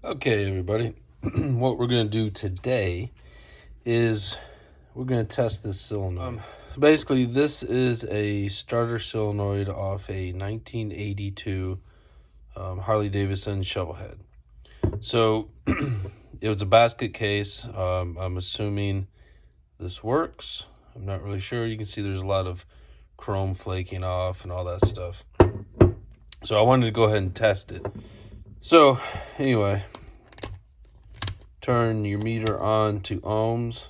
Okay, everybody, what we're going to do today is we're going to test this solenoid. Basically, this is a starter solenoid off a 1982 Harley Davidson Shovelhead. So it was a basket case. I'm assuming this works. I'm not really sure. You can see there's a lot of chrome flaking off and all that stuff. So I wanted to go ahead and test it. So anyway, turn your meter on to ohms.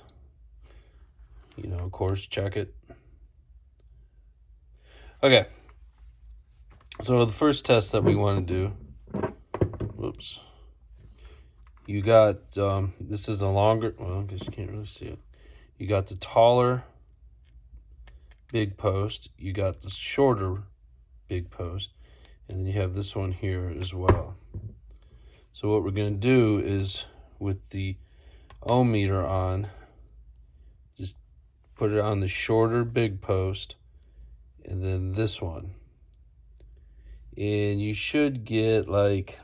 You know, of course, check it. Okay. So the first test that we want to do, whoops. You got, this is a longer, well, I guess you can't really see it. You got the taller big post. You got the shorter big post. And then you have this one here as well. So what we're going to do is, with the ohm meter on, just put it on the shorter big post and then this one. And you should get like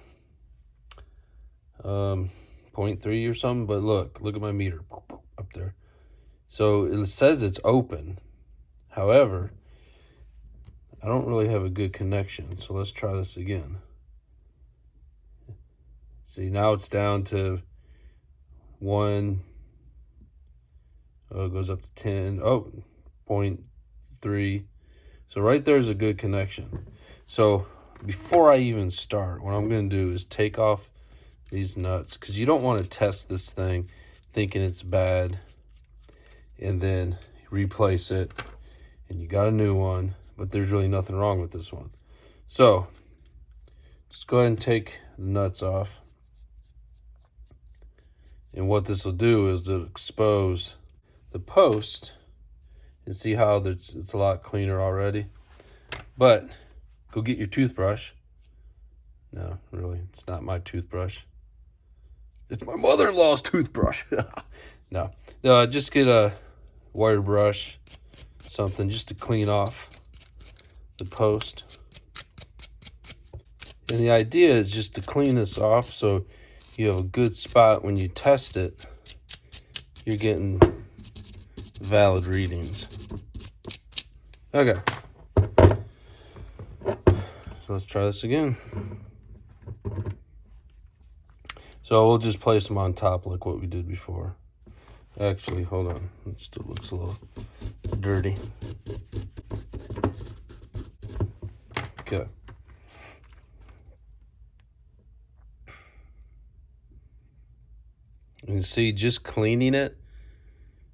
0.3 or something, but look at my meter up there. So it says it's open. However, I don't really have a good connection, so let's try this again. See, now it's down to 1. Oh, it goes up to 10. Oh, 0.3. So right there's a good connection. So before I even start, what I'm going to do is take off these nuts, because you don't want to test this thing thinking it's bad and then replace it and you got a new one, but there's really nothing wrong with this one. So just go ahead and take the nuts off, and what this will do is it'll expose the post, and see how it's a lot cleaner already. But go get your toothbrush. No, really, it's not my toothbrush. It's my mother-in-law's toothbrush. No, just get a wire brush, something, just to clean off the post. And the idea is just to clean this off so you have a good spot when you test it. You're getting valid readings. Okay. So let's try this again. So we'll just place them on top like what we did before. Actually, hold on. It still looks a little dirty. Okay. You can see just cleaning it,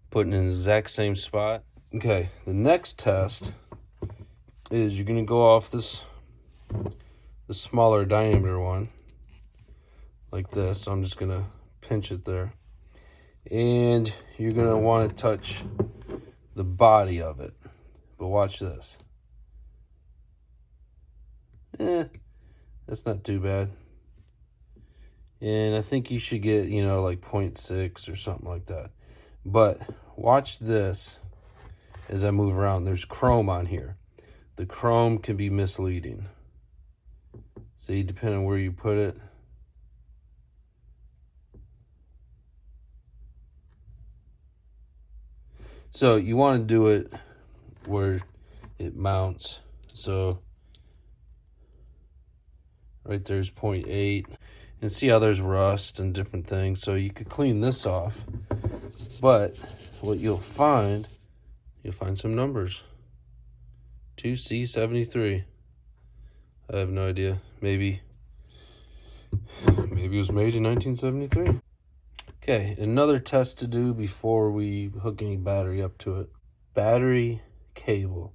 putting it in the exact same spot. Okay, the next test is you're going to go off the smaller diameter one, like this. So I'm just going to pinch it there. And you're going to want to touch the body of it. But watch this. That's not too bad. And I think you should get, like 0.6 or something like that. But watch this as I move around. There's chrome on here. The chrome can be misleading. See, depending on where you put it. So you want to do it where it mounts. So right there's 0.8. And see how there's rust and different things. So you could clean this off. But what you'll find some numbers. 2C73. I have no idea. Maybe it was made in 1973. Okay, another test to do before we hook any battery up to it. Battery cable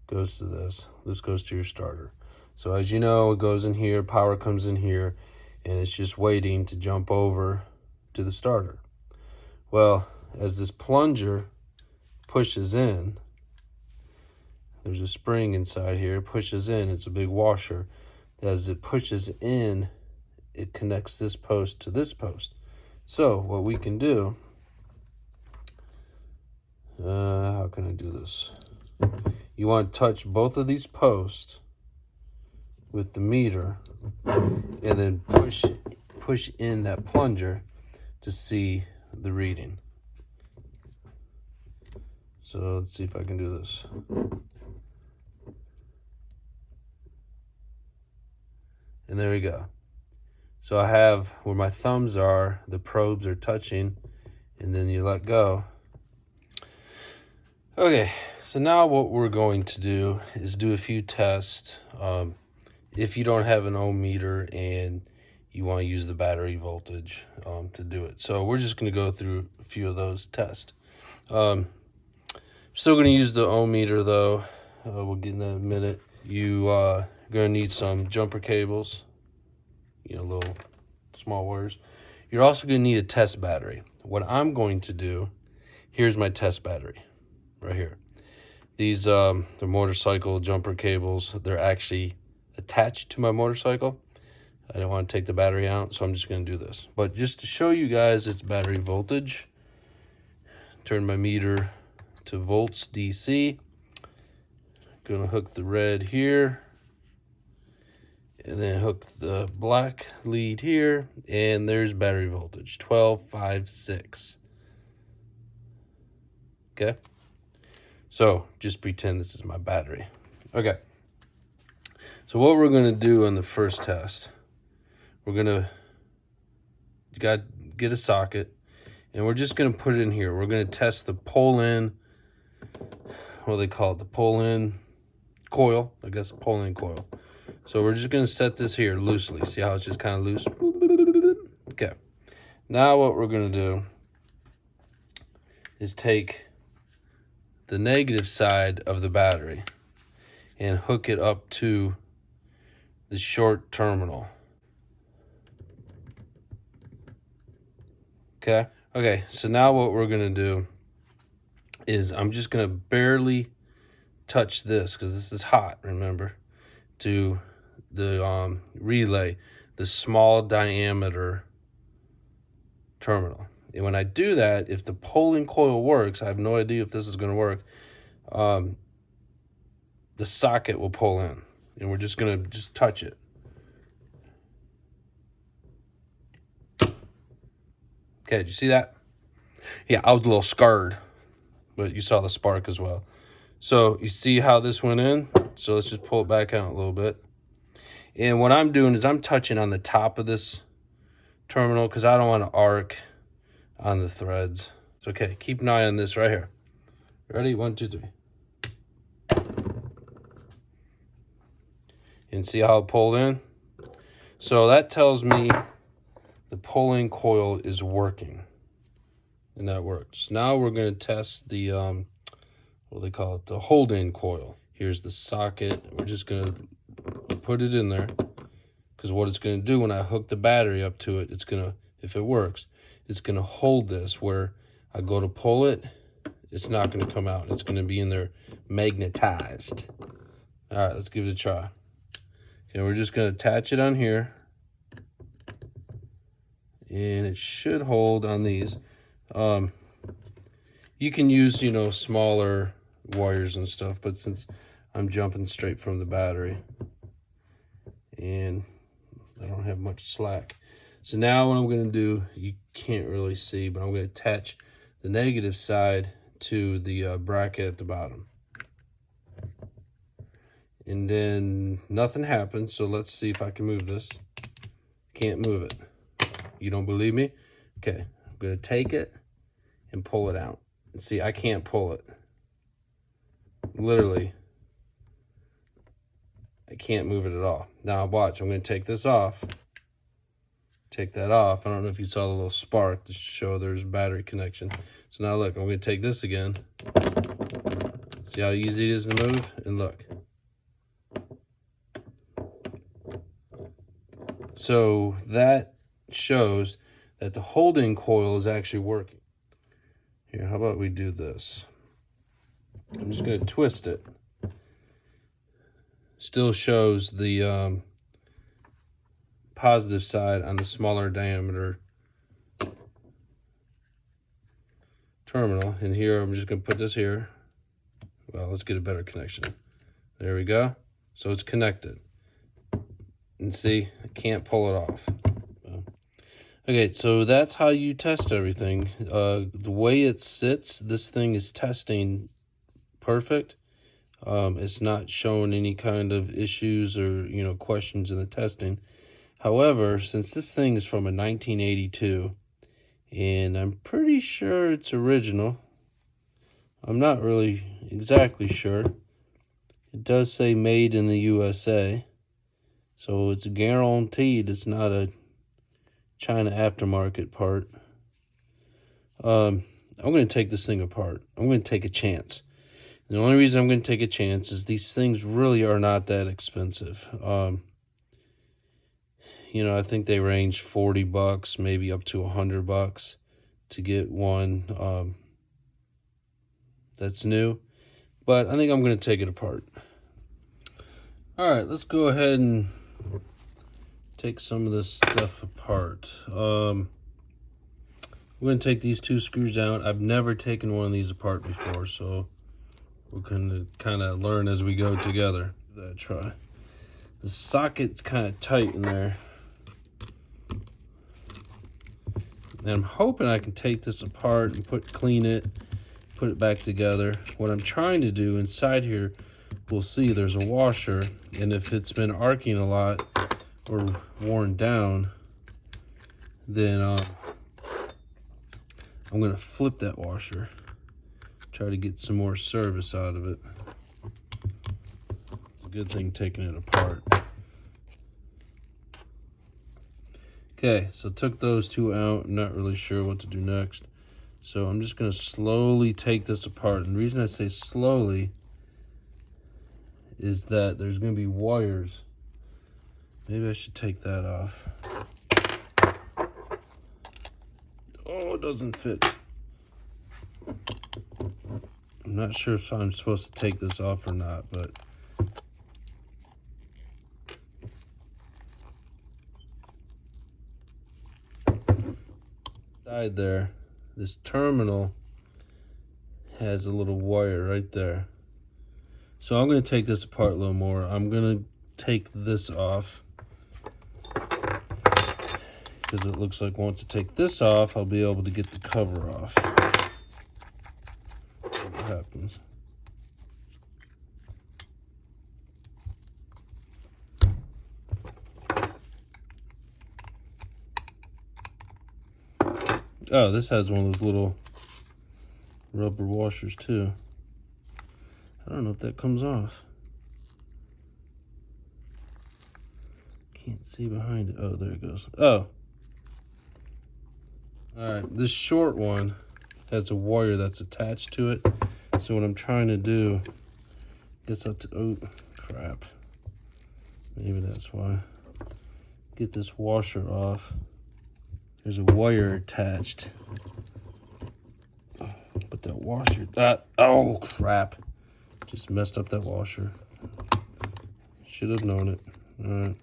goes to this. This goes to your starter. So as you know, it goes in here, power comes in here, and it's just waiting to jump over to the starter. Well, as this plunger pushes in, there's a spring inside here, it pushes in, it's a big washer. As it pushes in, it connects this post to this post. So what we can do, how can I do this? You want to touch both of these posts with the meter and then push push in that plunger to see the reading. So let's see if I can do this. And there we go. So I have where my thumbs are, the probes are touching, and then you let go. Okay, so now what we're going to do is do a few tests. If you don't have an ohm meter and you want to use the battery voltage to do it. So we're just going to go through a few of those tests. Still going to use the ohm meter though. We'll get in that in a minute. You are going to need some jumper cables, little small wires. You're also going to need a test battery. What I'm going to do, here's my test battery right here. These they're motorcycle jumper cables. They're actually attached to my motorcycle. I didn't want to take the battery out, so I'm just going to do this. But just to show you guys its battery voltage, turn my meter to volts DC. Going to hook the red here, and then hook the black lead here, and there's battery voltage, 12.56. Okay, so just pretend this is my battery. Okay, so what we're going to do on the first test, we're going to get a socket, and we're just going to put it in here. We're going to test the pull-in, what do they call it, the pull-in coil, I guess, pull-in coil. So we're just going to set this here loosely. See how it's just kind of loose? Okay. Now what we're going to do is take the negative side of the battery and hook it up to the short terminal. Okay. Okay. So now what we're going to do is I'm just going to barely touch this, because this is hot, remember, to the relay, the small diameter terminal. And when I do that, if the pulling coil works, I have no idea if this is going to work, the socket will pull in, and we're just going to touch it. Okay, did you see that? Yeah, I was a little scared, but you saw the spark as well. So you see how this went in? So let's just pull it back out a little bit. And what I'm doing is I'm touching on the top of this terminal because I don't want to arc on the threads. It's okay. Keep an eye on this right here. Ready? 1, 2, 3. And see how it pulled in? So that tells me the pulling coil is working. And that works. Now we're going to test the, what do they call it? The hold-in coil. Here's the socket. We're just going to put it in there. Because what it's going to do when I hook the battery up to it, it's going to, if it works, it's going to hold this where I go to pull it, it's not going to come out. It's going to be in there magnetized. All right, let's give it a try. Okay, we're just going to attach it on here. And it should hold on these. You can use, smaller wires and stuff, but since I'm jumping straight from the battery and I don't have much slack. So now what I'm going to do, you can't really see, but I'm going to attach the negative side to the bracket at the bottom. And then nothing happens, so let's see if I can move this. Can't move it. You don't believe me? Okay, I'm going to take it and pull it out. And see, I can't pull it. Literally, I can't move it at all. Now watch, I'm going to take this off. Take that off. I don't know if you saw the little spark to show there's battery connection. So now look, I'm going to take this again. See how easy it is to move? And look. So that shows that the holding coil is actually working. Here, how about we do this? I'm just going to twist it. Still shows the positive side on the smaller diameter terminal. And here, I'm just going to put this here. Well, let's get a better connection. There we go. So it's connected. And see, I can't pull it off. Okay, so that's how you test everything. The way it sits, this thing is testing perfect. It's not showing any kind of issues or, questions in the testing. However, since this thing is from a 1982, and I'm pretty sure it's original, I'm not really exactly sure. It does say made in the USA, so it's guaranteed it's not a China aftermarket part. I'm going to take this thing apart. I'm going to take a chance. The only reason I'm going to take a chance is these things really are not that expensive. I think they range $40, maybe up to $100 to get one that's new. But I think I'm going to take it apart. All right, let's go ahead and take some of this stuff apart. We're going to take these two screws out. I've never taken one of these apart before, so we're going to kind of learn as we go together. Give that a try. The socket's kind of tight in there. And I'm hoping I can take this apart and clean it, put it back together. What I'm trying to do inside here, we'll see there's a washer, and if it's been arcing a lot or worn down, then I'm going to flip that washer, try to get some more service out of it. It's a good thing taking it apart. Okay, so took those two out. I'm not really sure what to do next. So I'm just going to slowly take this apart. And the reason I say slowly is that there's going to be wires. Maybe I should take that off. Oh, it doesn't fit. I'm not sure if I'm supposed to take this off or not, but side there, this terminal has a little wire right there. So I'm going to take this apart a little more. I'm going to take this off because it looks like once I take this off, I'll be able to get the cover off. See what happens. Oh, this has one of those little rubber washers too. I don't know if that comes off. Can't see behind it. Oh, there it goes. Oh. Alright, this short one has a wire that's attached to it. So what I'm trying to do, oh, crap. Maybe that's why. Get this washer off. There's a wire attached. But that washer, oh crap. Just messed up that washer. Should have known it. Alright.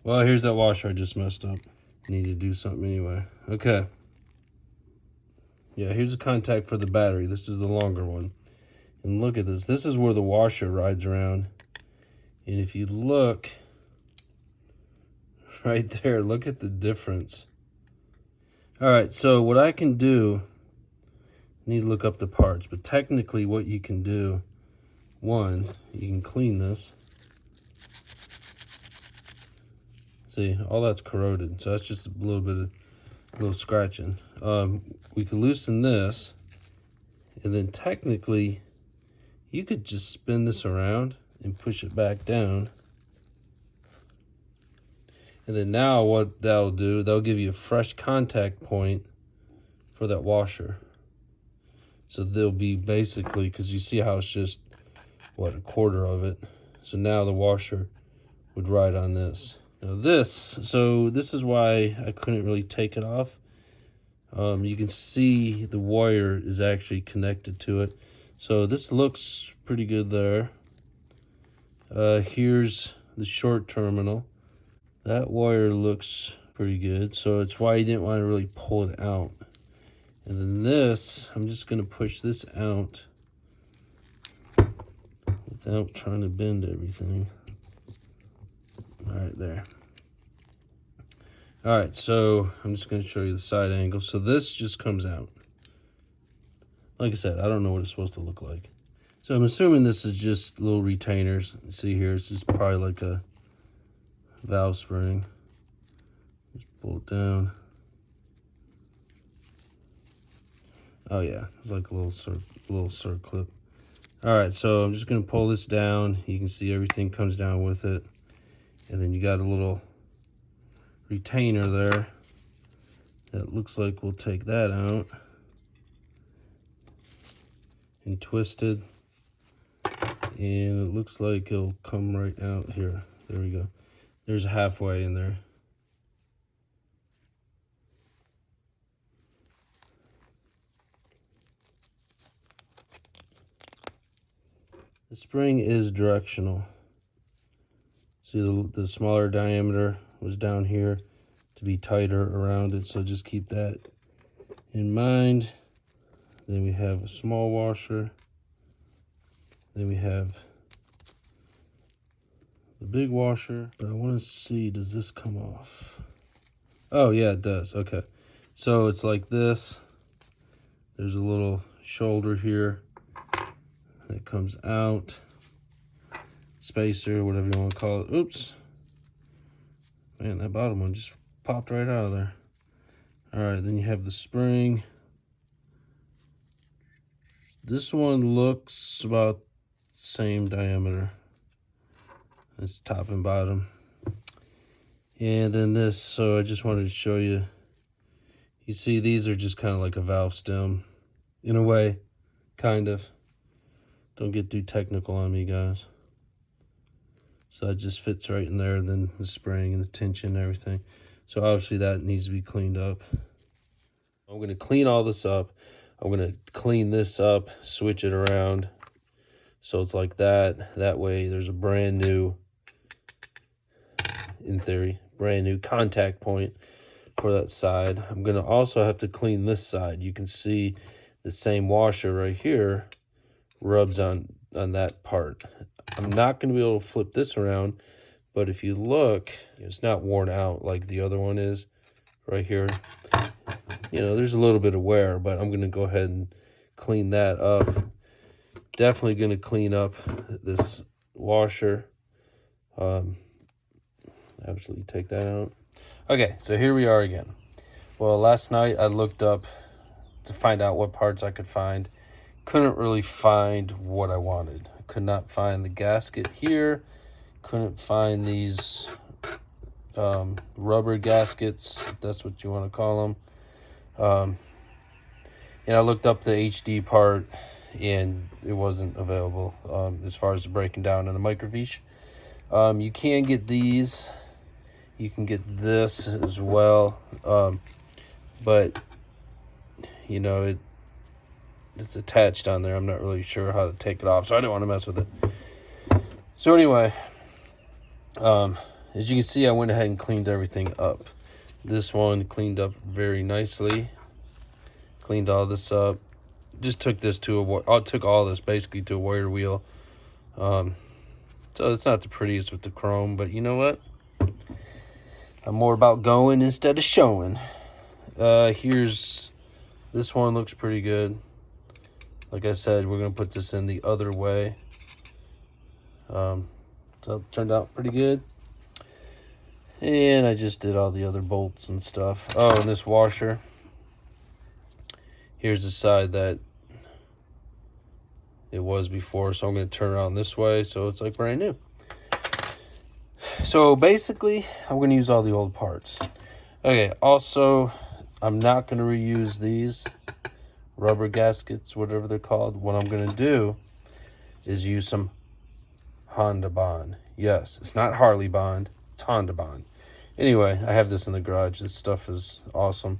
Well, here's that washer I just messed up. Need to do something anyway. Okay. Yeah, here's a contact for the battery. This is the longer one. And look at this. This is where the washer rides around. And if you look right there, look at the difference. Alright, so what I can do, I need to look up the parts, but technically what you can do, one, you can clean this. See, all that's corroded, so that's just a little scratching. We could loosen this, and then technically, you could just spin this around and push it back down. And then now what that'll do, that'll give you a fresh contact point for that washer. So they'll be basically, because you see how it's just, what, a quarter of it. So now the washer would ride on this. Now this is why I couldn't really take it off. You can see the wire is actually connected to it. So this looks pretty good there. Here's the short terminal. That wire looks pretty good, so it's why you didn't want to really pull it out. And then this, I'm just going to push this out without trying to bend everything. All right, there. All right, so I'm just going to show you the side angle. So this just comes out. Like I said, I don't know what it's supposed to look like. So I'm assuming this is just little retainers. See here, it's just probably like a valve spring. Just pull it down. Oh yeah, it's like a little circlip. All right, so I'm just gonna pull this down. You can see everything comes down with it. And then you got a little retainer there that looks like we'll take that out and twist it. And it looks like it'll come right out here. There we go. There's halfway in there. The spring is directional. See, the smaller diameter was down here to be tighter around it, so just keep that in mind. Then we have a small washer. Then we have the big washer. But I want to see, does this come off? Oh yeah, it does. Okay, so it's like this. There's a little shoulder here that comes out. Spacer, whatever you want to call it. Oops. Man, that bottom one just popped right out of there. All right, then you have the spring. This one looks about the same diameter. It's top and bottom. And then this, so I just wanted to show you. You see, these are just kind of like a valve stem. In a way, kind of. Don't get too technical on me, guys. So that just fits right in there, and then the spring and the tension and everything. So obviously that needs to be cleaned up. I'm going to clean all this up. I'm going to clean this up, switch it around. So it's like that. That way there's a brand new, in theory, brand new contact point for that side. I'm going to also have to clean this side. You can see the same washer right here rubs on that part. I'm not going to be able to flip this around, but if you look, it's not worn out like the other one is right here. You know, there's a little bit of wear, but I'm going to go ahead and clean that up. Definitely going to clean up this washer. Absolutely take that out. Okay, so here we are again. Well, last night I looked up to find out what parts I could find. Couldn't really find what I wanted. I could not find the gasket here. Couldn't find these rubber gaskets, if that's what you want to call them. And I looked up the HD part, and it wasn't available as far as the breaking down in the microfiche. You can get these. You can get this as well. But, you know, it's attached on there. I'm not really sure how to take it off, so I didn't want to mess with it. So anyway, as you can see, I went ahead and cleaned everything up. This one cleaned up very nicely. Cleaned all this up. Just took this to I took all this basically to a wire wheel. So it's not the prettiest with the chrome, but you know what? I'm more about going instead of showing. Here's this one, looks pretty good. Like I said, we're gonna put this in the other way. So it turned out pretty good. And I just did all the other bolts and stuff. Oh, and this washer. Here's the side that it was before, so I'm going to turn around this way so it's like brand new. So basically, I'm going to use all the old parts. Okay, also, I'm not going to reuse these rubber gaskets, whatever they're called. What I'm going to do is use some Honda Bond. Yes, it's not Harley Bond, it's Honda Bond. Anyway, I have this in the garage. This stuff is awesome.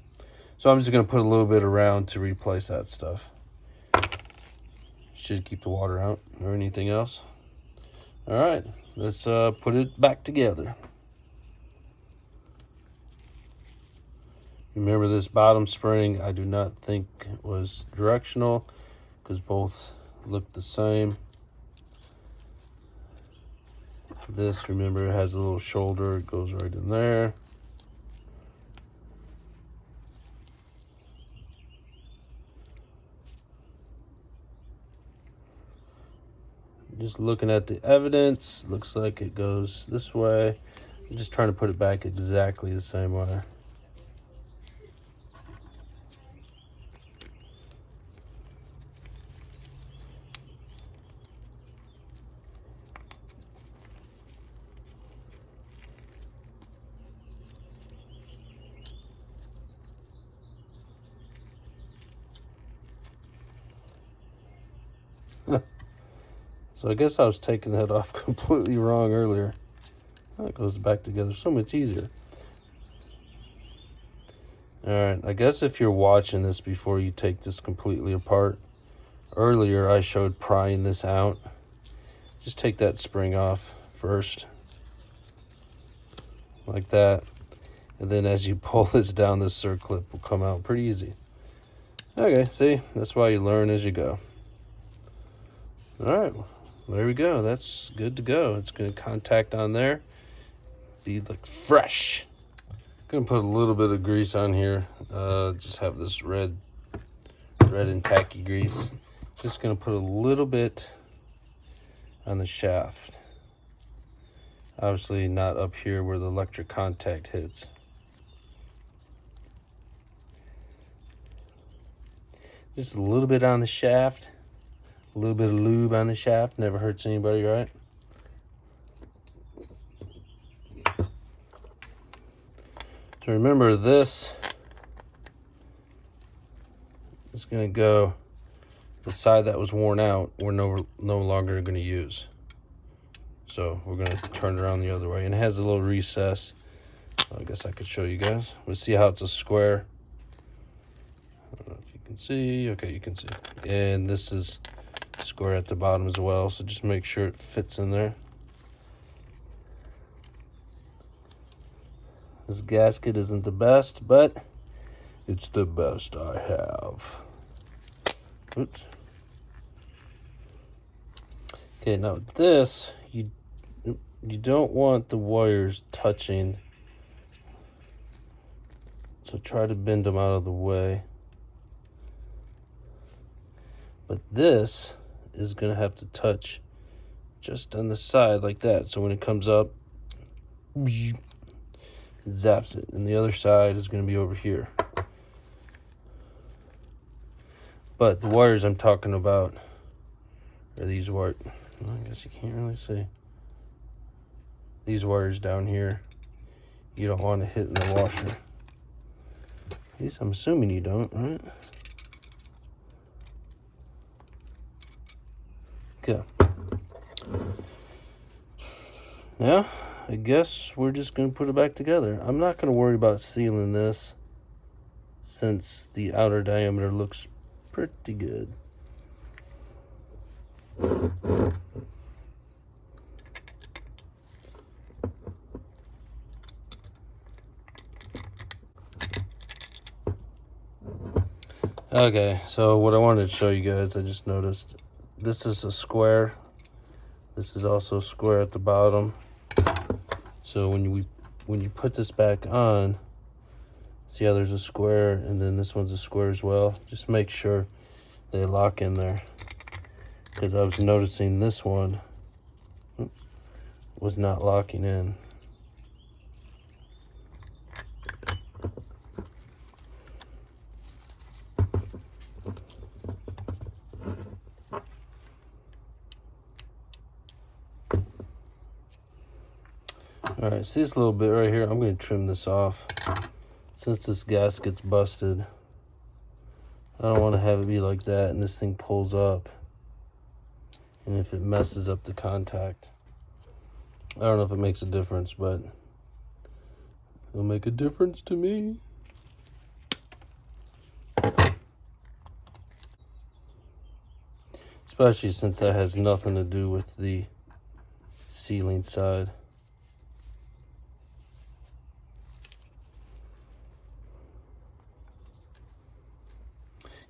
So I'm just going to put a little bit around to replace that stuff. Should keep the water out or anything else. All right, let's put it back together. Remember, this bottom spring I do not think was directional because both look the same. This, remember, it has a little shoulder. It goes right in there. Just looking at the evidence, looks like it goes this way. I'm just trying to put it back exactly the same way. So I guess I was taking that off completely wrong earlier. That goes back together so much easier. Alright, I guess if you're watching this before you take this completely apart, earlier I showed prying this out. Just take that spring off first, like that. And then as you pull this down, this circlip will come out pretty easy. Okay, see, that's why you learn as you go. Alright, there we go. That's good to go. It's going to contact on there. Be like fresh. Gonna put a little bit of grease on here. Just have this red and tacky grease. Just gonna put a little bit on the shaft. Obviously not up here where the electric contact hits. Just a little bit on the shaft. A little bit of lube on the shaft. Never hurts anybody, right? So remember, this is going to go, the side that was worn out, we're no longer going to use. So we're going to turn it around the other way. And it has a little recess. I guess I could show you guys. We'll see how it's a square. I don't know if you can see. Okay, you can see. And this is square at the bottom as well. So just make sure it fits in there. This gasket isn't the best, but it's the best I have. Oops. Okay, now this, you don't want the wires touching. So try to bend them out of the way. But this is going to have to touch just on the side like that. So when it comes up, it zaps it. And the other side is going to be over here. But the wires I'm talking about are these wires. Well, I guess you can't really see. These wires down here, you don't want to hit in the washer. At least I'm assuming you don't, right? Okay. Now, I guess we're just going to put it back together. I'm not going to worry about sealing this since the outer diameter looks pretty good. Okay, so what I wanted to show you guys, I just noticed this is a square. This is also a square at the bottom. So when you put this back on, see how there's a square, and then this one's a square as well. Just make sure they lock in there, because I was noticing this one was not locking in. All right, see this little bit right here? I'm going to trim this off. Since this gasket's busted, I don't want to have it be like that and this thing pulls up. And if it messes up the contact, I don't know if it makes a difference, but it'll make a difference to me. Especially since that has nothing to do with the sealing side.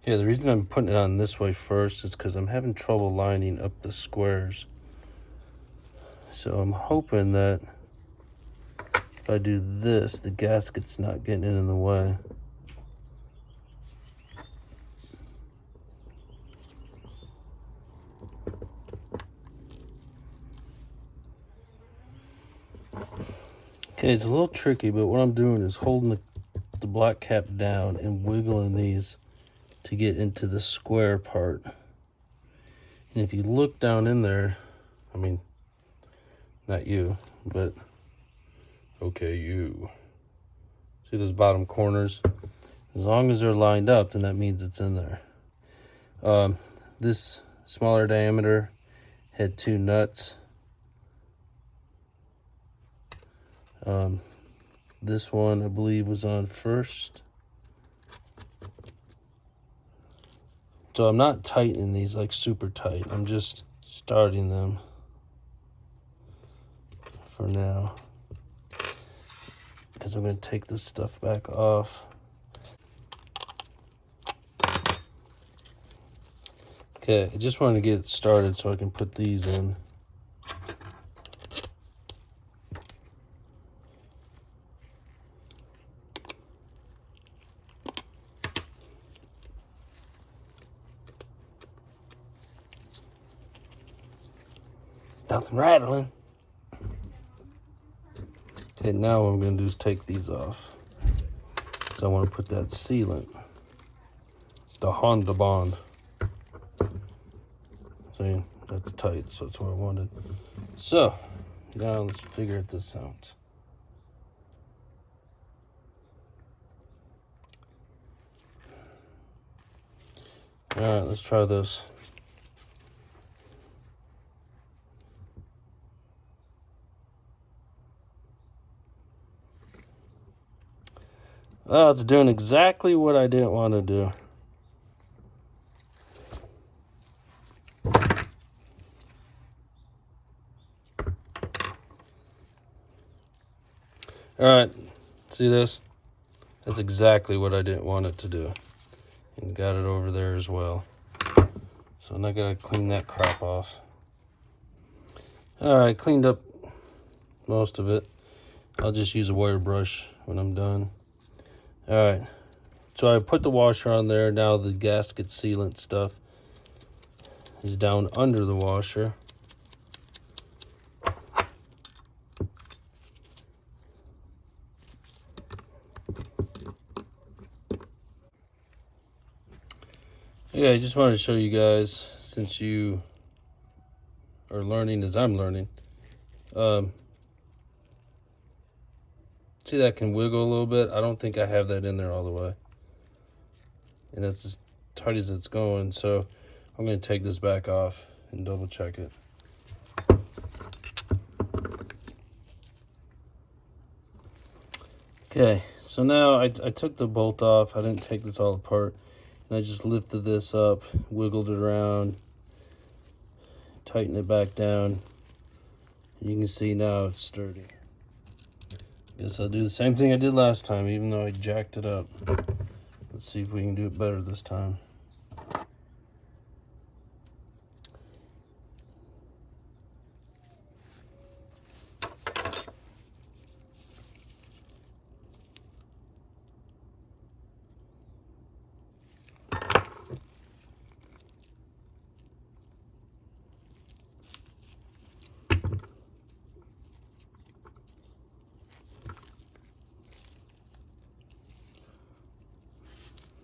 Yeah, the reason I'm putting it on this way first is because I'm having trouble lining up the squares. So I'm hoping that if I do this, the gasket's not getting in the way. Okay, it's a little tricky, but what I'm doing is holding the black cap down and wiggling these to get into the square part. And if you look down in there, I mean, not you, but okay, you. See those bottom corners? As long as they're lined up, then that means it's in there. This smaller diameter had 2 nuts. This one, I believe, was on first. So I'm not tightening these like super tight. I'm just starting them for now, because I'm going to take this stuff back off. Okay, I just wanted to get it started so I can put these in. Nothing rattling. Okay, now what I'm going to do is take these off. So I want to put that sealant, the Honda Bond. See, that's tight, so that's what I wanted. So, now let's figure this out. Alright, let's try this. Oh, it's doing exactly what I didn't want to do. Alright, see this? That's exactly what I didn't want it to do. And got it over there as well. So now I gotta clean that crap off. Alright, cleaned up most of it. I'll just use a wire brush when I'm done. Alright, so I put the washer on there. Now the gasket sealant stuff is down under the washer. Yeah, I just wanted to show you guys, since you are learning as I'm learning. See, that can wiggle a little bit. I don't think I have that in there all the way. And that's as tight as it's going. So I'm going to take this back off and double check it. Okay, so now I took the bolt off. I didn't take this all apart. And I just lifted this up, wiggled it around, tightened it back down. And you can see now it's sturdy. Guess I'll do the same thing I did last time, even though I jacked it up. Let's see if we can do it better this time.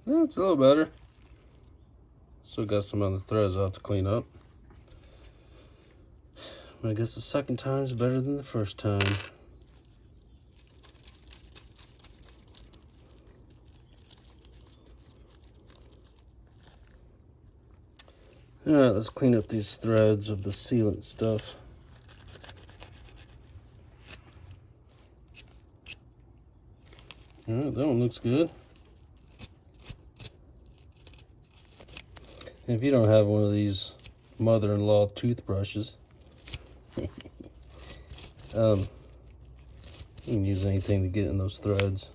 Yeah, it's a little better. Still got some other threads I'll have to clean up. But I guess the second time is better than the first time. Alright, let's clean up these threads of the sealant stuff. Alright, that one looks good. And if you don't have one of these mother-in-law toothbrushes, you can use anything to get in those threads.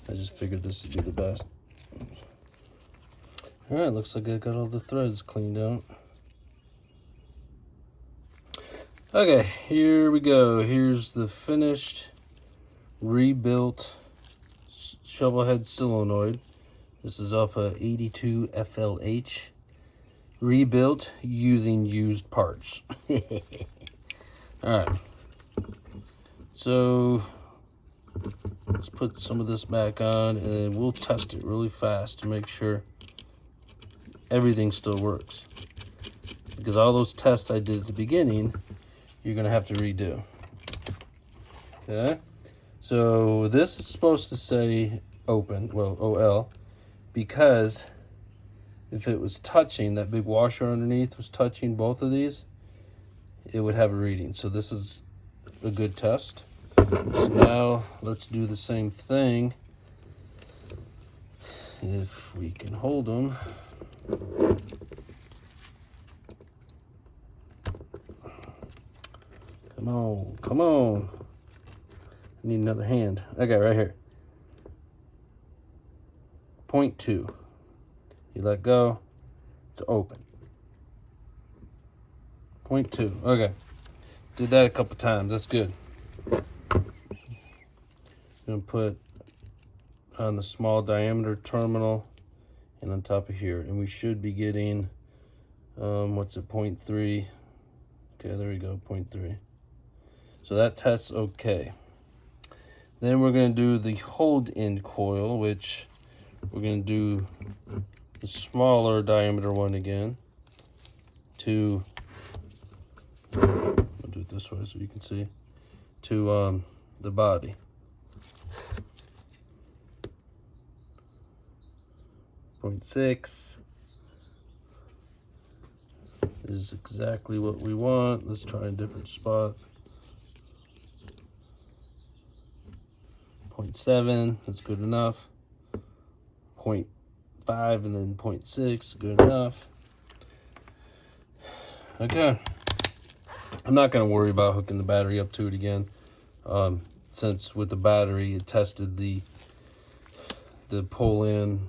I just figured this would be the best. Alright, looks like I got all the threads cleaned out. Okay, here we go. Here's the finished, rebuilt Shovelhead Solenoid. This is off a 82 FLH. Rebuilt using used parts. Alright. So let's put some of this back on, and we'll test it really fast to make sure everything still works. Because all those tests I did at the beginning, you're gonna have to redo. Okay, so this is supposed to say open, well, OL, because if it was touching, that big washer underneath was touching both of these, it would have a reading. So this is a good test. So now let's do the same thing. If we can hold them. Come on, come on. I need another hand. Okay, right here. 0.2. You let go, it's open. 0.2. Okay. Did that a couple times. That's good. Gonna put on the small diameter terminal and on top of here, and we should be getting what's it, 0.3. Okay, there we go, 0.3. So that tests okay. Then we're gonna do the hold end coil, which we're gonna do the smaller diameter one again to, I'll do it this way so you can see, to the body. .6 is exactly what we want. Let's try a different spot. 0.7, that's good enough. 0.5 and then 0.6, good enough. Okay. I'm not going to worry about hooking the battery up to it again, since with the battery it tested the pull-in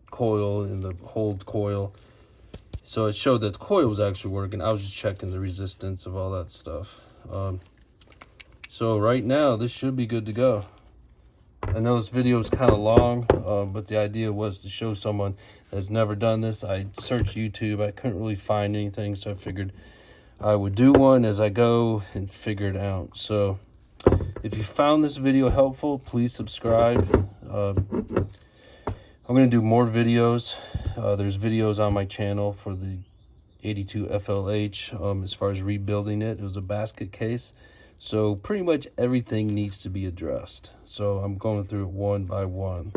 coil and the hold coil. So it showed that the coil was actually working. I was just checking the resistance of all that stuff. So right now, this should be good to go. I know this video is kind of long, but the idea was to show someone that's never done this. I searched YouTube. I couldn't really find anything, so I figured I would do one as I go and figure it out. So if you found this video helpful, please subscribe. I'm going to do more videos. There's videos on my channel for the 82 FLH as far as rebuilding it. It was a basket case. So pretty much everything needs to be addressed. So I'm going through it one by one.